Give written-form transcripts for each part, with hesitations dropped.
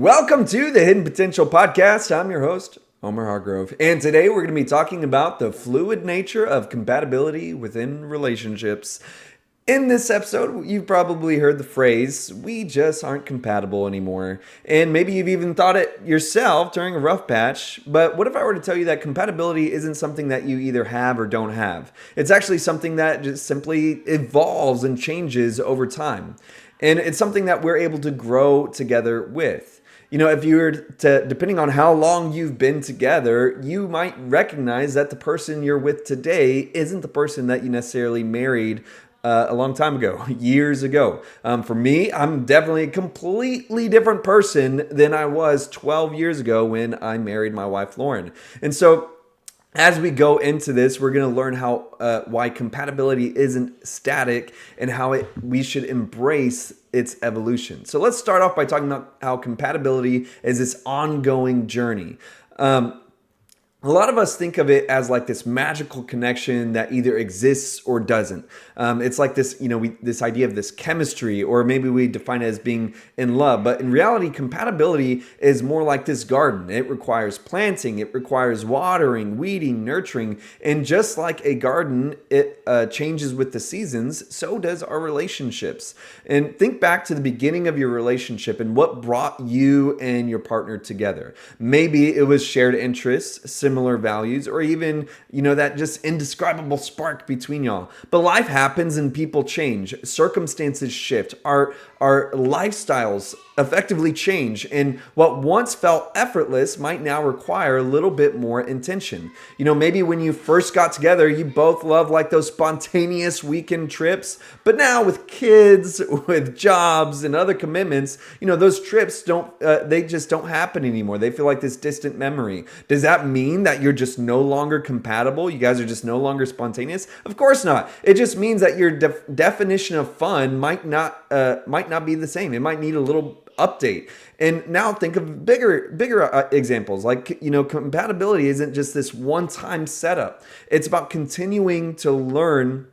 Welcome to the Hidden Potential Podcast. I'm your host, Omar Hargrove. And today we're going to be talking about the fluid nature of compatibility within relationships. In this episode, you've probably heard the phrase, we just aren't compatible anymore. And maybe you've even thought it yourself during a rough patch. But what if I were to tell you that compatibility isn't something that you either have or don't have? It's actually something that just simply evolves and changes over time. And it's something that we're able to grow together with. You know, if you were to, depending on how long you've been together, you might recognize that the person you're with today isn't the person that you necessarily married a long time ago, years ago. For me, I'm definitely a completely different person than I was 12 years ago when I married my wife, Lauren. And so as we go into this, we're going to learn how why compatibility isn't static and how we should embrace its evolution. So let's start off by talking about how compatibility is this ongoing journey. A lot of us think of it as like this magical connection that either exists or doesn't. It's like this, this idea of this chemistry, or maybe we define it as being in love. But in reality, compatibility is more like this garden. It requires planting, it requires watering, weeding, nurturing. And just like a garden, it changes with the seasons, so does our relationships. And think back to the beginning of your relationship and what brought you and your partner together. Maybe it was shared interests, similar values, or even, that just indescribable spark between y'all. But life happens and people change. Circumstances shift. Our lifestyles effectively change, and what once felt effortless might now require a little bit more intention. Maybe when you first got together, you both loved like those spontaneous weekend trips, but now with kids, with jobs and other commitments, those trips they just don't happen anymore. They feel like this distant memory. Does that mean that you're just no longer compatible? You guys are just no longer spontaneous? Of course not. It just means that your definition of fun might not be the same. It might need a little update. And now think of bigger examples. Like, compatibility isn't just this one-time setup. It's about continuing to learn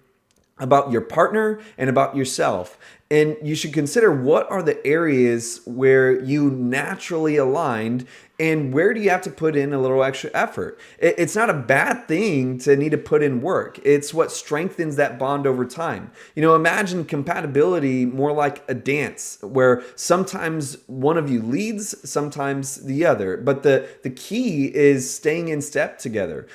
about your partner and about yourself. And you should consider, what are the areas where you naturally aligned, and where do you have to put in a little extra effort? It's not a bad thing to need to put in work. It's what strengthens that bond over time. Imagine compatibility more like a dance where sometimes one of you leads, sometimes the other. But the key is staying in step together.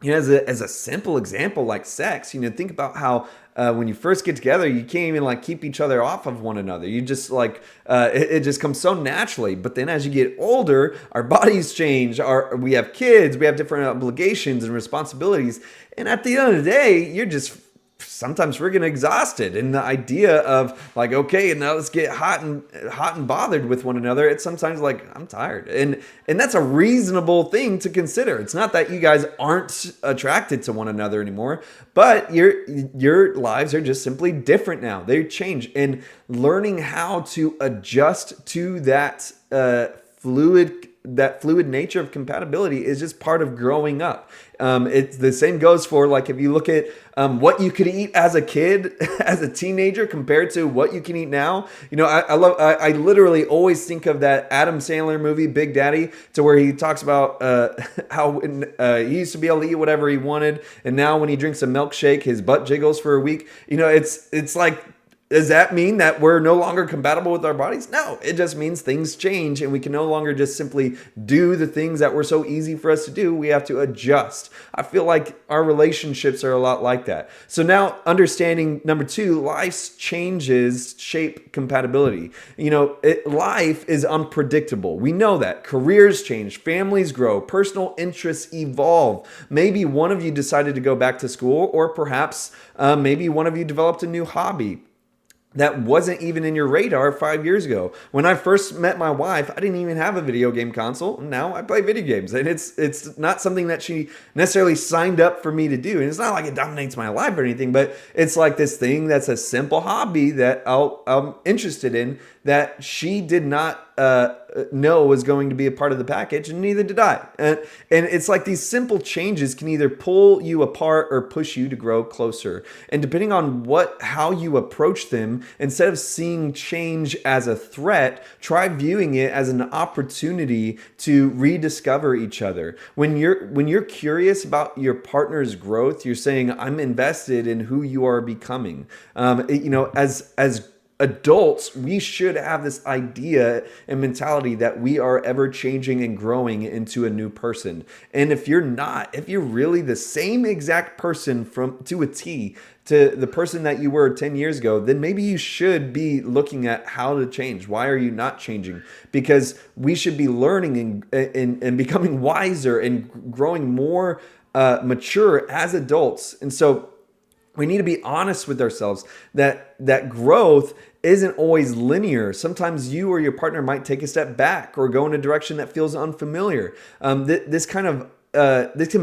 As a simple example like sex, think about how when you first get together, you can't even like keep each other off of one another. You just like, it just comes so naturally. But then as you get older, our bodies change. We have kids, we have different obligations and responsibilities. And at the end of the day, you're just sometimes freaking exhausted. And the idea of like, okay, and now let's get hot and bothered with one another. It's sometimes like, I'm tired. And that's a reasonable thing to consider. It's not that you guys aren't attracted to one another anymore, but your lives are just simply different now. They change. And learning how to adjust to that fluid nature of compatibility is just part of growing up. It's the same goes for like, if you look at what you could eat as a kid, as a teenager, compared to what you can eat now. I literally always think of that Adam Sandler movie, Big Daddy, to where he talks about how he used to be able to eat whatever he wanted, and now when he drinks a milkshake, his butt jiggles for a week. It's like, does that mean that we're no longer compatible with our bodies? No, it just means things change, and we can no longer just simply do the things that were so easy for us to do. We have to adjust. I feel like our relationships are a lot like that. So now, understanding number 2, life's changes shape compatibility. Life is unpredictable. We know that. Careers change, families grow, personal interests evolve. Maybe one of you decided to go back to school, or perhaps maybe one of you developed a new hobby that wasn't even in your radar 5 years ago. When I first met my wife, I didn't even have a video game console. Now I play video games, and it's not something that she necessarily signed up for me to do. And it's not like it dominates my life or anything, but it's like this thing that's a simple hobby that I'm interested in, that she did not know was going to be a part of the package, and neither did I. And it's like these simple changes can either pull you apart or push you to grow closer. And depending on how you approach them, instead of seeing change as a threat, try viewing it as an opportunity to rediscover each other. When you're curious about your partner's growth, you're saying, I'm invested in who you are becoming. As adults, we should have this idea and mentality that we are ever changing and growing into a new person. And if you're not, if you're really the same exact person to a T to the person that you were 10 years ago, then maybe you should be looking at how to change. Why are you not changing? Because we should be learning and becoming wiser and growing more mature as adults. And so we need to be honest with ourselves that growth isn't always linear. Sometimes you or your partner might take a step back or go in a direction that feels unfamiliar. This can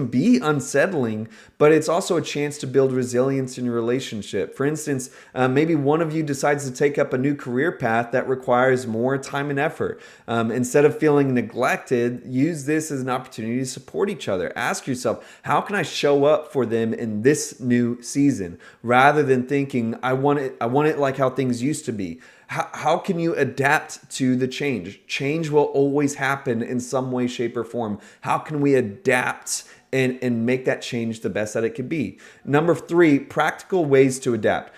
be unsettling, but it's also a chance to build resilience in your relationship. For instance, maybe one of you decides to take up a new career path that requires more time and effort. Instead of feeling neglected, use this as an opportunity to support each other. Ask yourself, how can I show up for them in this new season? Rather than thinking, I want it like how things used to be. How can you adapt to the change? Change will always happen in some way, shape, or form. How can we adapt and make that change the best that it can be? Number 3, practical ways to adapt.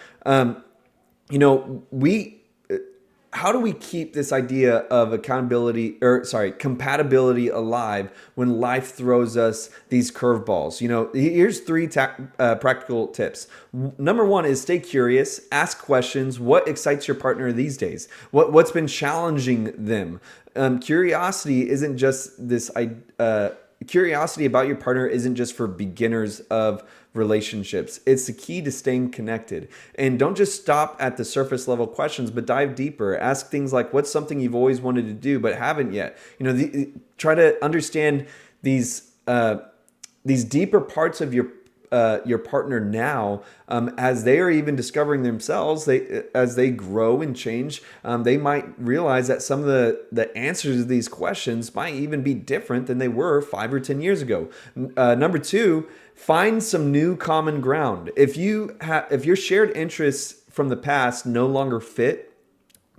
How do we keep this idea of compatibility alive when life throws us these curveballs? Here's 3 practical tips. Number 1 is stay curious, ask questions. What excites your partner these days? What's been challenging them? Curiosity isn't just curiosity about your partner isn't just for beginners of relationships. It's the key to staying connected. And don't just stop at the surface level questions, but dive deeper. Ask things like, what's something you've always wanted to do but haven't yet? Try to understand these deeper parts of your partner now, as they are even discovering themselves. As they grow and change, they might realize that some of the answers to these questions might even be different than they were 5 or 10 years ago. Number 2, find some new common ground. If your shared interests from the past no longer fit,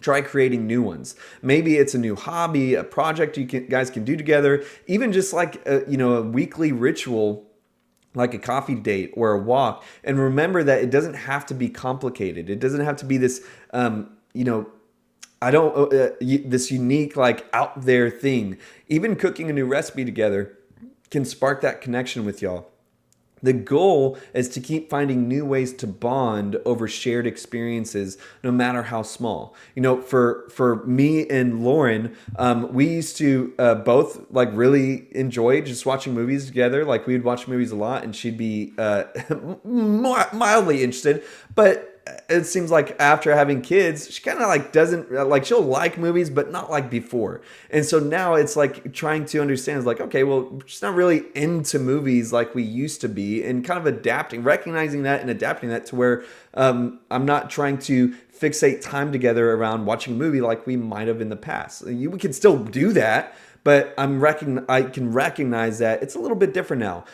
try creating new ones. Maybe it's a new hobby, a project guys can do together, even just like a weekly ritual, like a coffee date or a walk. And remember that it doesn't have to be complicated. It doesn't have to be this, this unique, like out there thing. Even cooking a new recipe together can spark that connection with y'all. The goal is to keep finding new ways to bond over shared experiences, no matter how small. For me and Lauren, we used to both like really enjoy just watching movies together. Like we'd watch movies a lot, and she'd be mildly interested, but it seems like after having kids, she kind of like doesn't like, she'll like movies, but not like before. And so now it's like trying to understand, it's like, okay, well, she's not really into movies like we used to be, and kind of recognizing that and adapting that to where I'm not trying to fixate time together around watching a movie like we might have in the past. We can still do that, but I can recognize that it's a little bit different now.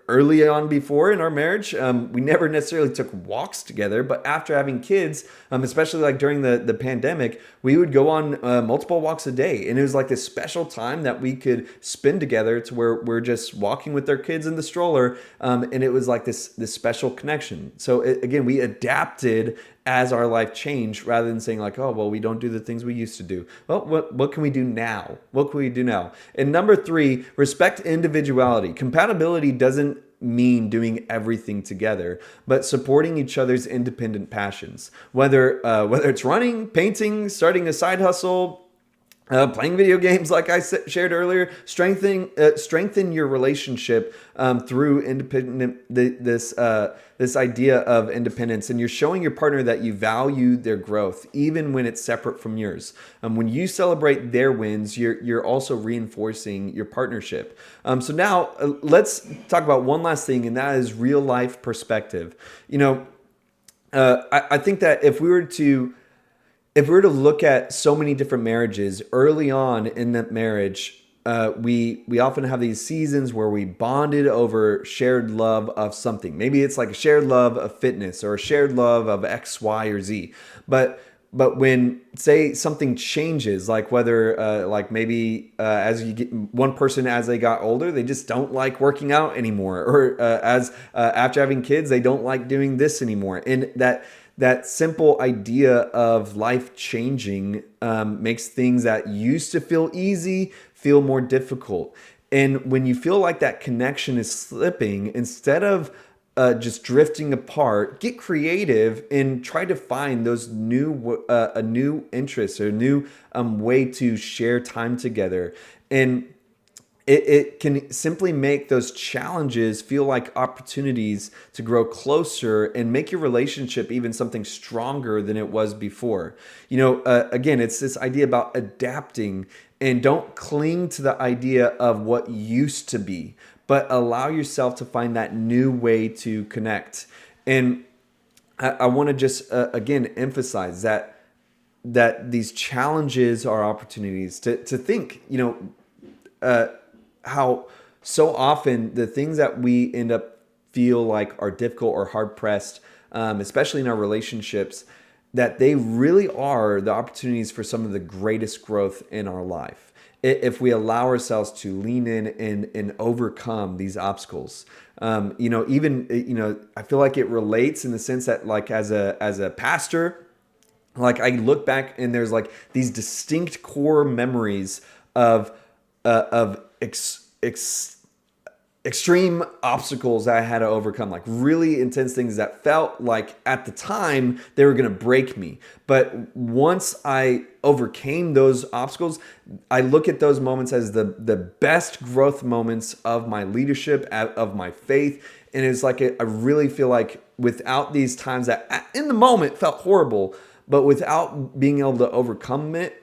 Early on before in our marriage, we never necessarily took walks together, but after having kids, especially like during the pandemic, we would go on multiple walks a day. And it was like this special time that we could spend together to where we're just walking with our kids in the stroller. And it was like this special connection. So again, we adapted as our life changed, rather than saying like, oh, well, we don't do the things we used to do. Well, what can we do now? What can we do now? And number 3, respect individuality. Compatibility doesn't mean doing everything together, but supporting each other's independent passions. Whether it's running, painting, starting a side hustle, playing video games, like I shared earlier, strengthen your relationship through this idea of independence, and you're showing your partner that you value their growth, even when it's separate from yours. When you celebrate their wins, you're also reinforcing your partnership. So now let's talk about one last thing, and that is real life perspective. I think that if we were to if we were to look at so many different marriages early on in that marriage, we often have these seasons where we bonded over shared love of something. Maybe it's like a shared love of fitness or a shared love of X, Y, or Z. But when say something changes, like whether like maybe as you get one person as they got older, they just don't like working out anymore, or as after having kids, they don't like doing this anymore, and that simple idea of life changing makes things that used to feel easy feel more difficult. And when you feel like that connection is slipping, instead of just drifting apart, get creative and try to find those a new interest or a new way to share time together. And it can simply make those challenges feel like opportunities to grow closer and make your relationship even something stronger than it was before. Again, it's this idea about adapting, and don't cling to the idea of what used to be, but allow yourself to find that new way to connect. And I want to just again emphasize that these challenges are opportunities to think, how so often the things that we end up feel like are difficult or hard pressed, especially in our relationships, that they really are the opportunities for some of the greatest growth in our life. If we allow ourselves to lean in and overcome these obstacles, I feel like it relates in the sense that, like, as a pastor, like I look back and there's like these distinct core memories of extreme obstacles that I had to overcome, like really intense things that felt like at the time they were going to break me. But once I overcame those obstacles, I look at those moments as the best growth moments of my leadership, of my faith. And it's like I really feel like without these times that in the moment felt horrible, but without being able to overcome it,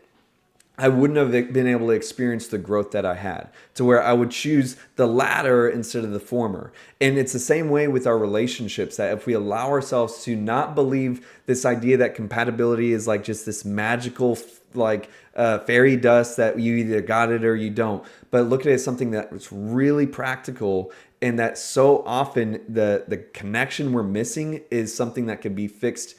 I wouldn't have been able to experience the growth that I had, to where I would choose the latter instead of the former. And it's the same way with our relationships, that if we allow ourselves to not believe this idea that compatibility is like just this magical, like fairy dust that you either got it or you don't, but look at it as something that was really practical, and that so often the connection we're missing is something that can be fixed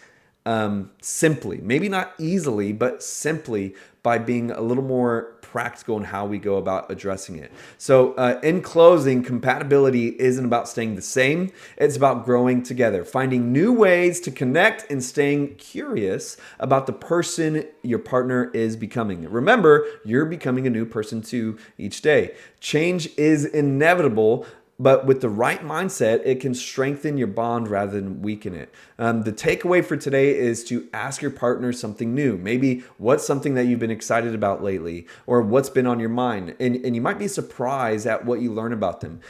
simply, maybe not easily, but simply by being a little more practical in how we go about addressing it. So in closing, compatibility isn't about staying the same. It's about growing together, finding new ways to connect, and staying curious about the person your partner is becoming. Remember, you're becoming a new person too each day. Change is inevitable, but with the right mindset, it can strengthen your bond rather than weaken it. The takeaway for today is to ask your partner something new. Maybe what's something that you've been excited about lately, or what's been on your mind. And you might be surprised at what you learn about them.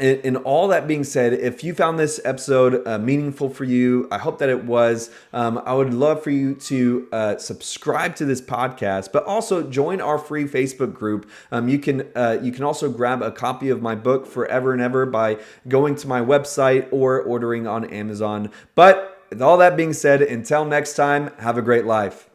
And all that being said, if you found this episode meaningful for you, I hope that it was. I would love for you to subscribe to this podcast, but also join our free Facebook group. You can also grab a copy of my book, Forever and Ever, by going to my website or ordering on Amazon. But with all that being said, until next time, have a great life.